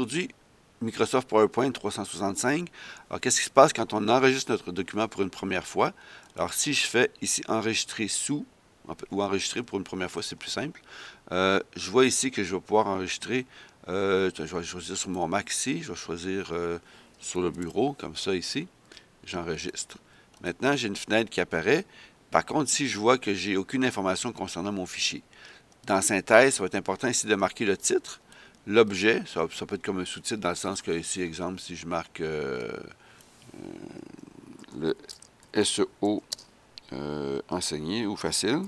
aujourd'hui, Microsoft PowerPoint 365. Alors, qu'est-ce qui se passe quand on enregistre notre document pour une première fois? Alors, si je fais ici enregistrer sous, ou enregistrer pour une première fois, c'est plus simple. Je vois ici que je vais pouvoir enregistrer. Je vais choisir sur mon Mac ici. Je vais choisir sur le bureau, comme ça ici. J'enregistre. Maintenant, j'ai une fenêtre qui apparaît. Par contre, ici, je vois que j'ai aucune information concernant mon fichier. Dans Synthèse, ça va être important ici de marquer le titre, l'objet, ça peut être comme un sous-titre dans le sens que ici, exemple, si je marque le SEO enseigné ou facile,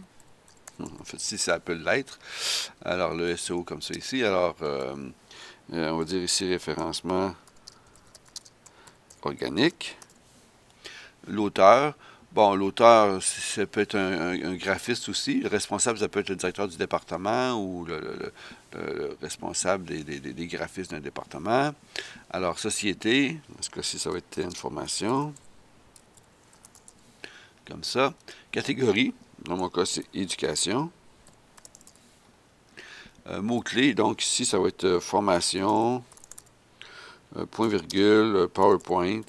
en fait, ici, ça peut l'être. Alors, le SEO comme ça ici. Alors, on va dire ici référencement organique. L'auteur. Bon, l'auteur, ça peut être un graphiste aussi. Le responsable, ça peut être le directeur du département ou le responsable des graphistes d'un département. Alors, société, dans ce cas-ci, ça va être information. Comme ça. Catégorie, dans mon cas, c'est éducation. Mots-clés, donc ici, ça va être formation, point virgule, PowerPoint,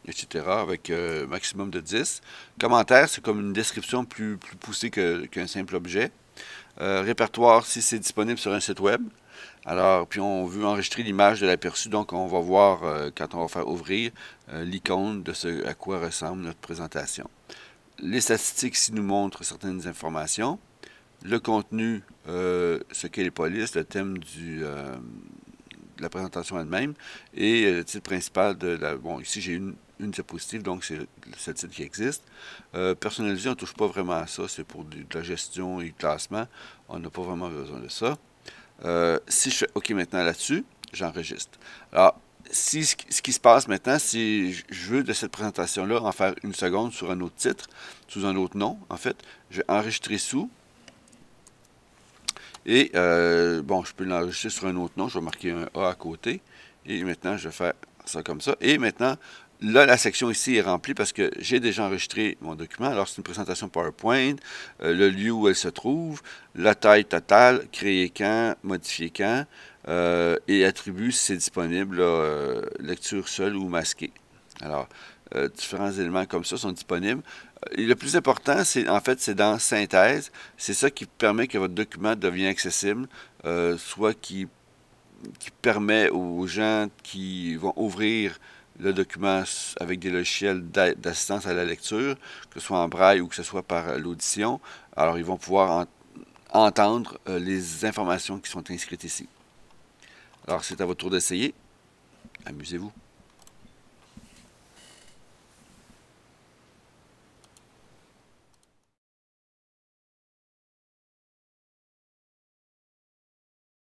etc. avec maximum de 10. Commentaire, c'est comme une description plus poussée qu'un simple objet. Répertoire, si c'est disponible sur un site web. Alors, puis on veut enregistrer l'image de l'aperçu, donc on va voir quand on va faire ouvrir l'icône de ce à quoi ressemble notre présentation. Les statistiques ici nous montrent certaines informations. Le contenu, ce qu'est les polices, le thème de la présentation elle-même et le titre principal de la... Bon, ici j'ai une diapositive, donc c'est ce titre qui existe. Personnalisé, on ne touche pas vraiment à ça, c'est pour de la gestion et du classement. On n'a pas vraiment besoin de ça. Si je fais OK maintenant là-dessus, j'enregistre. Alors, si ce qui se passe maintenant, si je veux de cette présentation-là en faire une seconde sur un autre titre, sous un autre nom, en fait, je vais enregistrer sous. Et, bon, je peux l'enregistrer sur un autre nom. Je vais marquer un A à côté. Et maintenant, je vais faire ça comme ça. Et maintenant, là, la section ici est remplie parce que j'ai déjà enregistré mon document. Alors, c'est une présentation PowerPoint, le lieu où elle se trouve, la taille totale, créer quand, modifier quand, et attribut si c'est disponible, là, lecture seule ou masquée. Alors, différents éléments comme ça sont disponibles. Et le plus important, c'est en fait, c'est dans Synthèse. C'est ça qui permet que votre document devienne accessible, soit qui permet aux gens qui vont ouvrir le document avec des logiciels d'assistance à la lecture, que ce soit en braille ou que ce soit par l'audition. Alors, ils vont pouvoir entendre les informations qui sont inscrites ici. Alors, c'est à votre tour d'essayer. Amusez-vous.